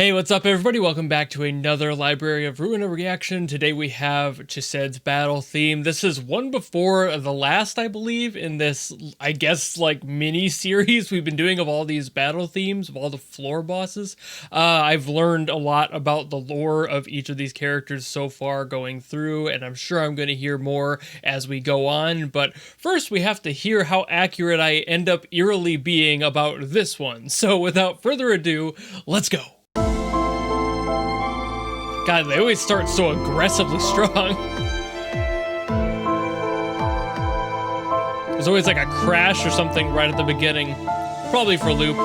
Hey, what's up, everybody? Welcome back to another Library of Ruina reaction. Today we have Chesed's battle theme. This is one before the last, I believe, in this, I guess, like, mini-series we've been doing of all these battle themes, of all the floor bosses. I've learned a lot about the lore of each of these characters so far going through, and I'm sure I'm going to hear more as we go on. But first, we have to hear how accurate I end up eerily being about this one. So without further ado, let's go. God, they always start so aggressively strong. There's always like a crash or something right at the beginning. Probably for loop.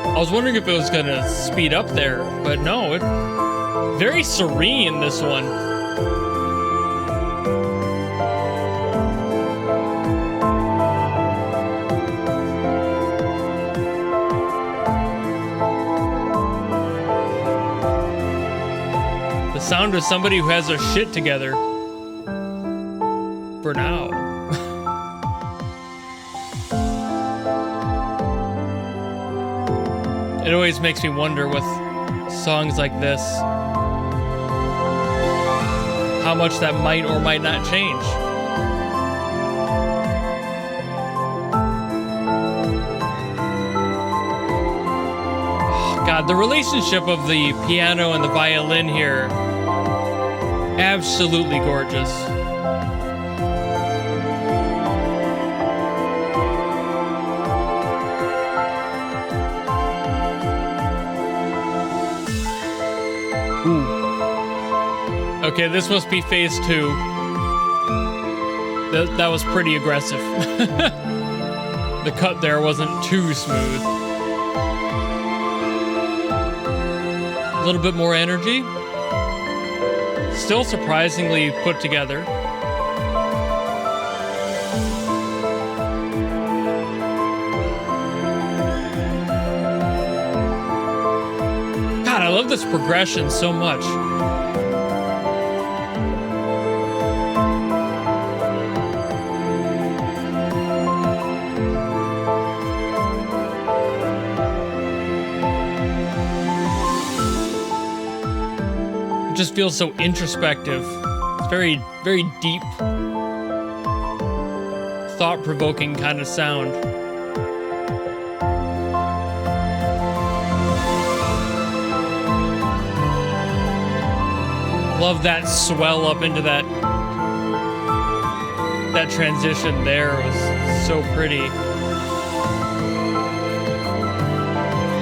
I was wondering if it was gonna speed up there, but no, very serene, this one. The sound of somebody who has their shit together. For now. It always makes me wonder with songs like this, how much that might or might not change. Oh, God, the relationship of the piano and the violin here, absolutely gorgeous. Ooh. Okay, this must be phase 2. That was pretty aggressive. The cut there wasn't too smooth. A little bit more energy. Still surprisingly put together. God, I love this progression so much. Just feels so introspective. It's very, very deep, thought-provoking kind of sound. Love that swell up into that transition there. It was so pretty.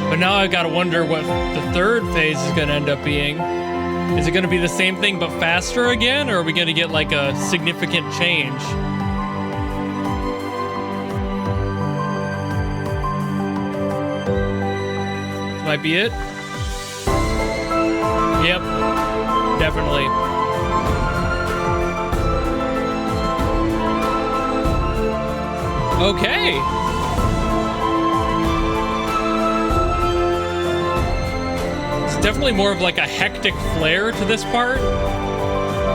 But now I've got to wonder what the third phase is going to end up being. Is it going to be the same thing but faster again, or are we going to get like a significant change? Might be it. Yep, definitely. Okay. Definitely more of like a hectic flair to this part.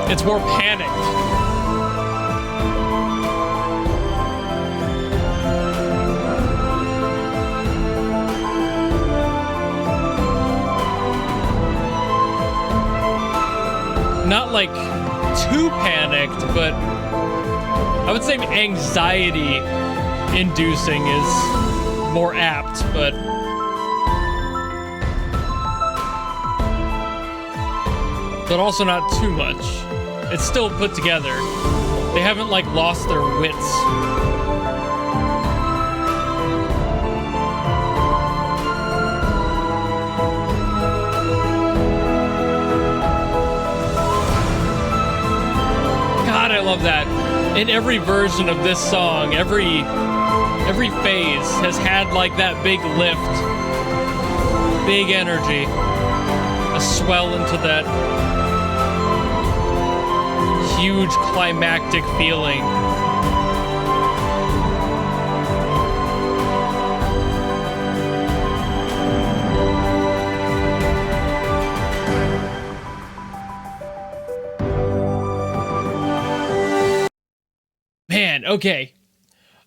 It's more panicked. Not like too panicked, but I would say anxiety inducing is more apt, but also not too much. It's still put together. They haven't like lost their wits. God, I love that. In every version of this song, every phase has had like that big lift, big energy, a swell into that huge climactic feeling. Man, okay.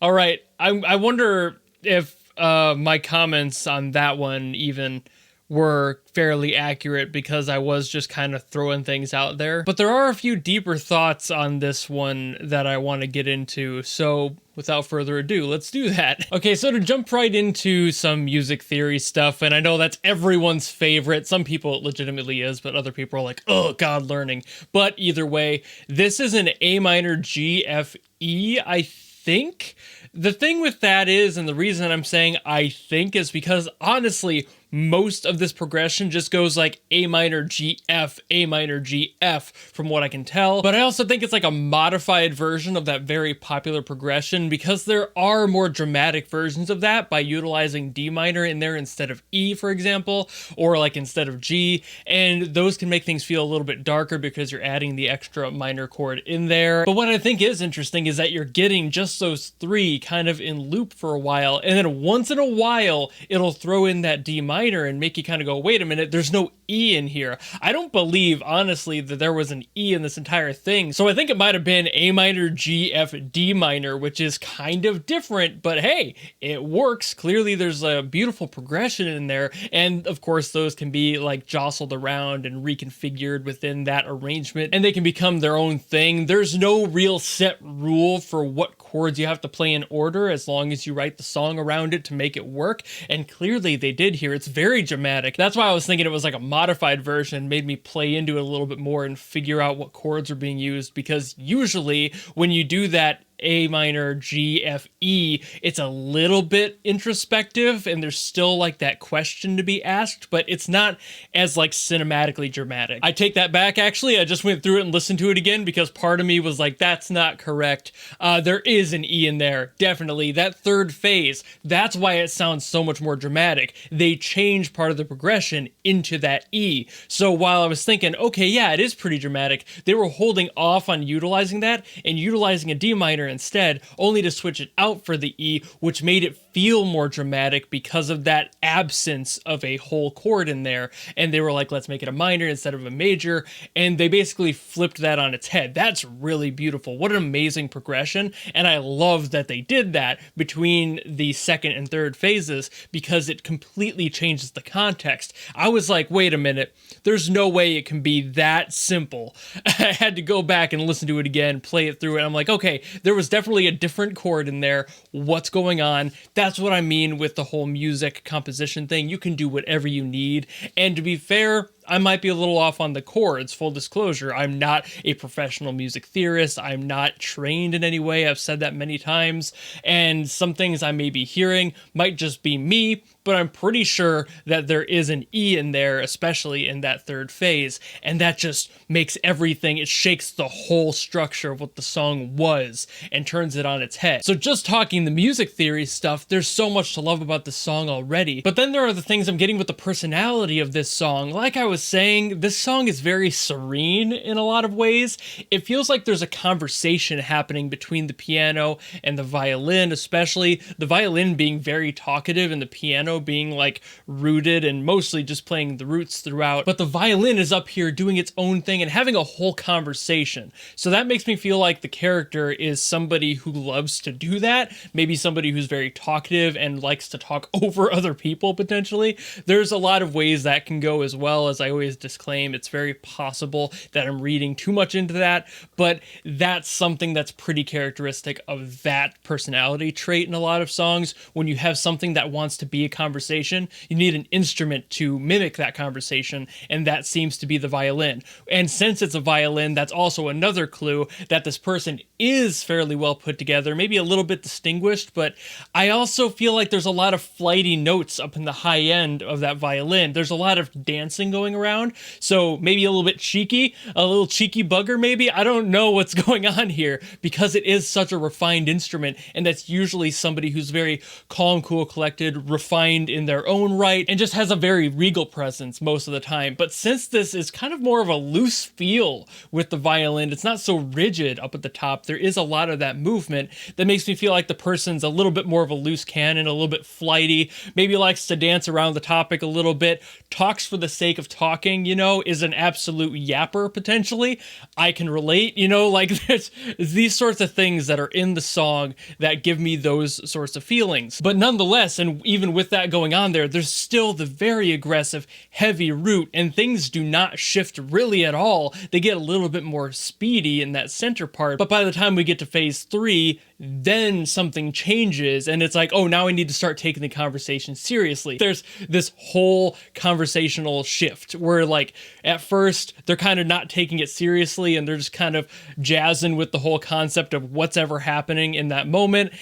All right. I wonder if my comments on that one even were fairly accurate because I was just kind of throwing things out there. But there are a few deeper thoughts on this one that I want to get into. So without further ado, let's do that. Okay, so to jump right into some music theory stuff, and I know that's everyone's favorite. Some people it legitimately is, but other people are like, oh, God, learning. But either way, this is an A minor G F E, I think. The thing with that is, and the reason I'm saying I think is because honestly, most of this progression just goes like A minor G F, A minor G F from what I can tell. But I also think it's like a modified version of that very popular progression because there are more dramatic versions of that by utilizing D minor in there instead of E, for example, or like instead of G. And those can make things feel a little bit darker because you're adding the extra minor chord in there. But what I think is interesting is that you're getting just those three kind of in loop for a while. And then once in a while, it'll throw in that D minor and make you kind of go, wait a minute, there's no E in here. I don't believe, honestly, that there was an E in this entire thing. So I think it might have been A minor, G, F, D minor, which is kind of different, but hey, it works. Clearly there's a beautiful progression in there. And of course, those can be like jostled around and reconfigured within that arrangement, and they can become their own thing. There's no real set rule for what chords you have to play in order as long as you write the song around it to make it work. And clearly they did here. It's very dramatic. That's why I was thinking it was like a modified version, made me play into it a little bit more and figure out what chords are being used, because usually when you do that A minor, G, F, E, it's a little bit introspective and there's still like that question to be asked, but it's not as like cinematically dramatic. I take that back, actually. I just went through it and listened to it again because part of me was like, that's not correct. There is an E in there, definitely. That third phase, that's why it sounds so much more dramatic. They change part of the progression into that E. So while I was thinking, okay, yeah, it is pretty dramatic, they were holding off on utilizing that and utilizing a D minor instead, only to switch it out for the E, which made it feel more dramatic because of that absence of a whole chord in there. And they were like, let's make it a minor instead of a major. And they basically flipped that on its head. That's really beautiful. What an amazing progression. And I love that they did that between the second and third phases because it completely changes the context. I was like, wait a minute, there's no way it can be that simple. I had to go back and listen to it again, play it through it. I'm like, okay, there was definitely a different chord in there. What's going on? That's what I mean with the whole music composition thing. You can do whatever you need. And to be fair, I might be a little off on the chords, full disclosure. I'm not a professional music theorist. I'm not trained in any way. I've said that many times. And some things I may be hearing might just be me, but I'm pretty sure that there is an E in there, especially in that third phase. And that just makes everything, it shakes the whole structure of what the song was and turns it on its head. So just talking the music theory stuff, there's so much to love about this song already. But then there are the things I'm getting with the personality of this song. Like I was saying, this song is very serene in a lot of ways. It feels like there's a conversation happening between the piano and the violin, especially the violin being very talkative and the piano being like rooted and mostly just playing the roots throughout. But the violin is up here doing its own thing and having a whole conversation. So that makes me feel like the character is somebody who loves to do that. Maybe somebody who's very talkative and likes to talk over other people potentially. There's a lot of ways that can go, as well. As I always disclaim, it's very possible that I'm reading too much into that, but that's something that's pretty characteristic of that personality trait in a lot of songs. When you have something that wants to be a conversation, you need an instrument to mimic that conversation, and that seems to be the violin. And since it's a violin, that's also another clue that this person is fairly well put together, maybe a little bit distinguished, but I also feel like there's a lot of flighty notes up in the high end of that violin. There's a lot of dancing going around, so maybe a little bit cheeky, a little cheeky bugger maybe. I don't know what's going on here because it is such a refined instrument, and that's usually somebody who's very calm, cool, collected, refined refined in their own right and just has a very regal presence most of the time. But since this is kind of more of a loose feel with the violin, it's not so rigid up at the top, there is a lot of that movement that makes me feel like the person's a little bit more of a loose cannon, a little bit flighty, maybe likes to dance around the topic a little bit, talks for the sake of talking, you know, is an absolute yapper potentially. I can relate, you know, like there's these sorts of things that are in the song that give me those sorts of feelings. But nonetheless, and even with that going on there, there's still the very aggressive, heavy root, and things do not shift really at all. They get a little bit more speedy in that center part, but by the time we get to phase 3, then something changes, and it's like, oh, now I need to start taking the conversation seriously. There's this whole conversational shift where, like, at first, they're kind of not taking it seriously, and they're just kind of jazzing with the whole concept of what's ever happening in that moment.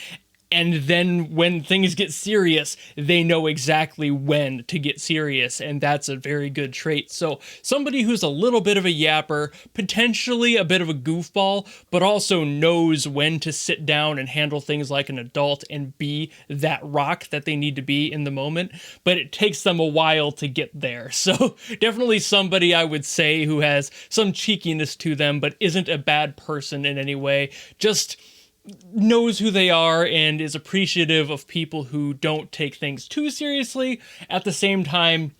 And then when things get serious, they know exactly when to get serious, and that's a very good trait. So somebody who's a little bit of a yapper, potentially a bit of a goofball, but also knows when to sit down and handle things like an adult and be that rock that they need to be in the moment, but it takes them a while to get there. So definitely somebody I would say who has some cheekiness to them, but isn't a bad person in any way, just knows who they are and is appreciative of people who don't take things too seriously. At the same time,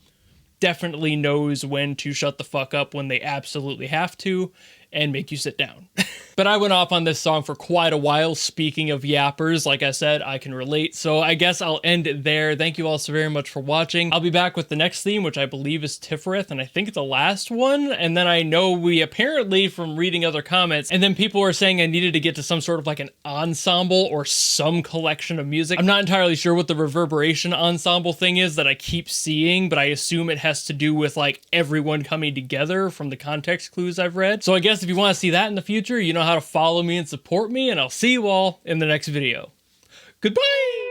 definitely knows when to shut the fuck up when they absolutely have to and make you sit down. But I went off on this song for quite a while. Speaking of yappers, like I said, I can relate. So I guess I'll end it there. Thank you all so very much for watching. I'll be back with the next theme, which I believe is Tifereth, and I think it's the last one. And then I know we apparently, from reading other comments, and then people were saying I needed to get to some sort of like an ensemble or some collection of music. I'm not entirely sure what the reverberation ensemble thing is that I keep seeing, but I assume it has to do with like everyone coming together from the context clues I've read. So I guess if you want to see that in the future, you know how to follow me and support me, and I'll see you all in the next video. Goodbye!